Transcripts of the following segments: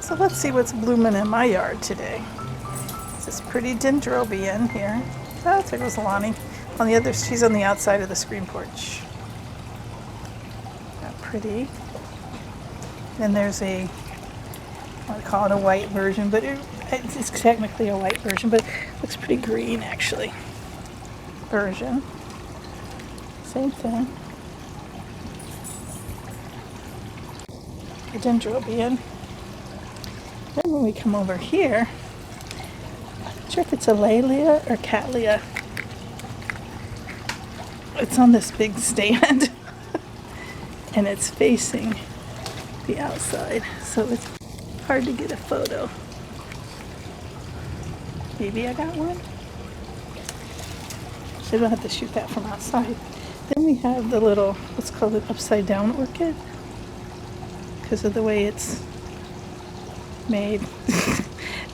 So let's see what's blooming in my yard today. This pretty dendrobium here. Oh, there goes Lonnie. On the other, she's on the outside of the screen porch. Not pretty. Then there's a, I call it a white version, but it's technically a white version, but it looks pretty green actually. Version. Same thing. A dendrobium. Then when we come over here, I'm not sure if it's a Cattleya or Cattleya. It's on this big stand and it's facing the outside, so it's hard to get a photo. Maybe I got one? So I don't have to shoot that from outside. Then we have the little, let's call it upside down orchid, because of the way it's made.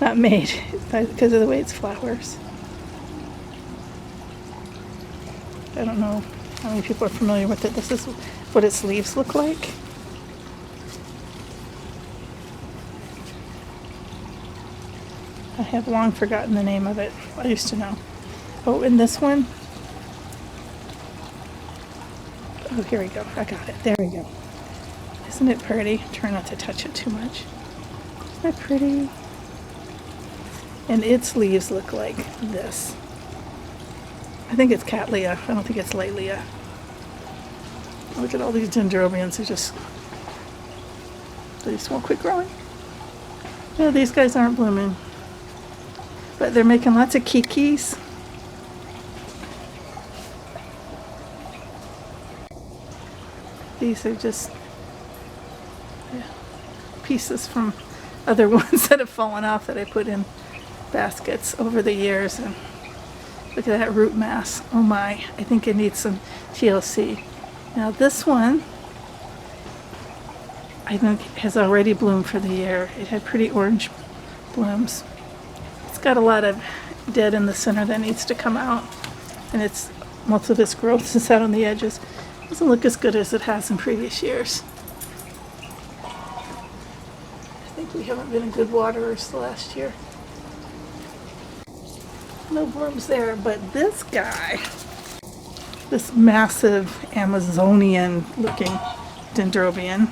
Not made, because of the way its flowers. I don't know how many people are familiar with it. This is what its leaves look like. I have long forgotten the name of it. I used to know. Oh, and this one. Oh, here we go. I got it. There we go. Isn't it pretty? Try not to touch it too much. Isn't that pretty? And its leaves look like this. I think it's Cattleya. I don't think it's Cattleya. Look at all these dendrobiums. They just won't quit growing. Yeah, these guys aren't blooming. But they're making lots of kikis. These are just pieces from other ones that have fallen off that I put in baskets over the years. And look at that root mass. Oh my, I think it needs some TLC. Now this one, I think has already bloomed for the year. It had pretty orange blooms. It's got a lot of dead in the center that needs to come out. And most of its growth is out on the edges. Doesn't look as good as it has in previous years. I think we haven't been good waterers the last year. No blooms there, but this guy, this massive Amazonian looking dendrobium,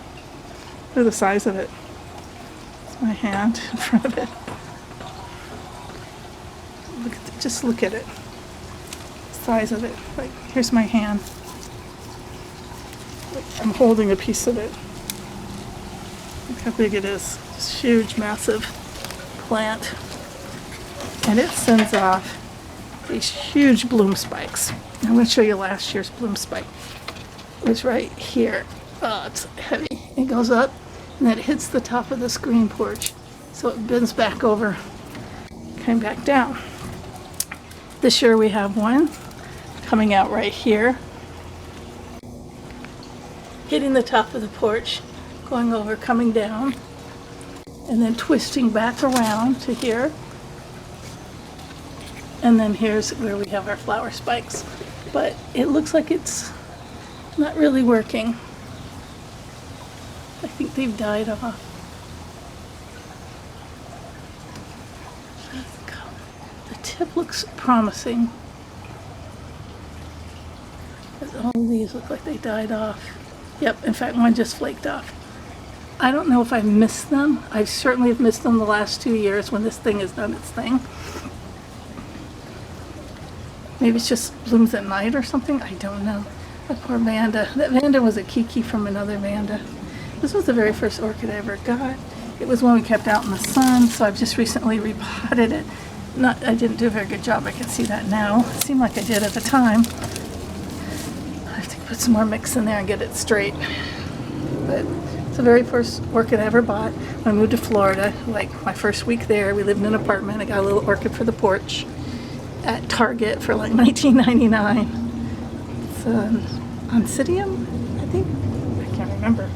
look at the size of it. It's my hand in front of it. Just look at it. The size of it. Like, here's my hand. I'm holding a piece of it. Look how big it is. It's huge, massive plant. And it sends off these huge bloom spikes. I'm going to show you last year's bloom spike. It was right here. Oh, it's heavy. It goes up and then it hits the top of the screen porch. So it bends back over, came back down. This year we have one coming out right here, hitting the top of the porch, going over, coming down, and then twisting back around to here. And then here's where we have our flower spikes. But it looks like it's not really working. I think they've died off. The tip looks promising. But all these look like they died off. Yep, in fact, one just flaked off. I don't know if I've missed them. I certainly have missed them the last 2 years when this thing has done its thing. Maybe it's just blooms at night or something. I don't know. That poor Vanda. That Vanda was a Kiki from another Vanda. This was the very first orchid I ever got. It was one we kept out in the sun, so I've just recently repotted it. I didn't do a very good job. I can see that now. It seemed like I did at the time. I have to put some more mix in there and get it straight. But it's the very first orchid I ever bought. When I moved to Florida, like my first week there, we lived in an apartment. I got a little orchid for the porch at Target for like $19.99. It's Oncidium, I think. I can't remember.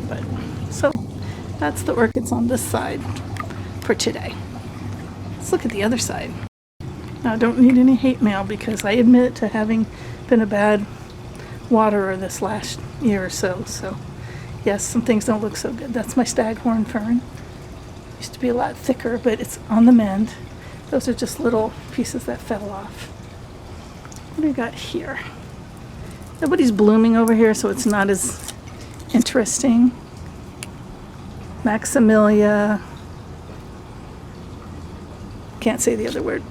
But so that's the orchids on this side for today. Let's look at the other side. Now, I don't need any hate mail because I admit to having been a bad waterer this last year or so. So Yes, some things don't look so good. That's my staghorn fern. Used to be a lot thicker, but it's on the mend. Those are just little pieces that fell off. What do we got here? Nobody's blooming over here, so it's not as interesting. Maximilia. Can't say the other word.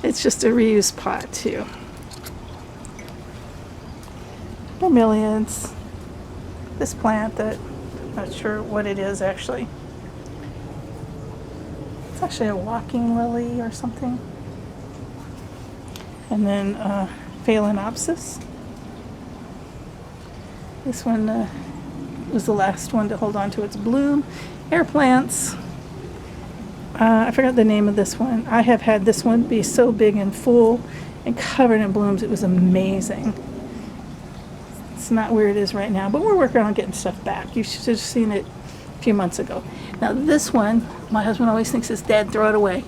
It's just a reused pot too. Bromeliads. This plant that I'm not sure what it is actually. It's actually a walking lily or something. And then Phalaenopsis. This one was the last one to hold on to its bloom. Air plants. I forgot the name of this one. I have had this one be so big and full and covered in blooms. It was amazing. It's not where it is right now, but we're working on getting stuff back. You should have seen it a few months ago. Now this one, my husband always thinks it's dead, throw it away.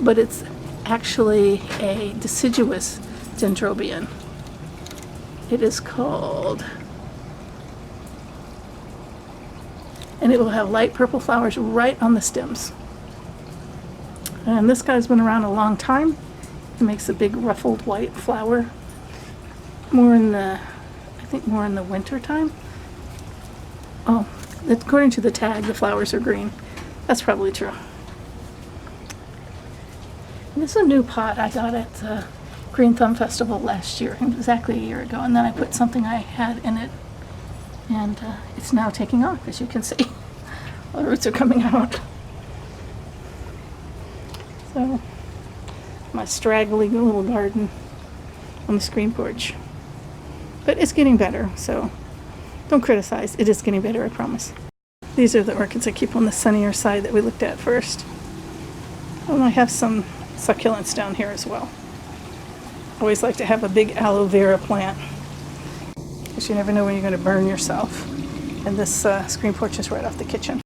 But it's actually a deciduous dendrobium. It is called, and it will have light purple flowers right on the stems. And this guy's been around a long time. It makes a big ruffled white flower. More in the, I think more in the winter time. Oh, according to the tag, the flowers are green. That's probably true. And this is a new pot I got at the Green Thumb Festival last year, exactly a year ago. And then I put something I had in it, and it's now taking off, as you can see. All the roots are coming out. So, my straggly little garden on the screen porch. But it's getting better, so don't criticize. It is getting better, I promise. These are the orchids I keep on the sunnier side that we looked at first. And I have some succulents down here as well. Always like to have a big aloe vera plant, because you never know when you're going to burn yourself. And this screen porch is right off the kitchen.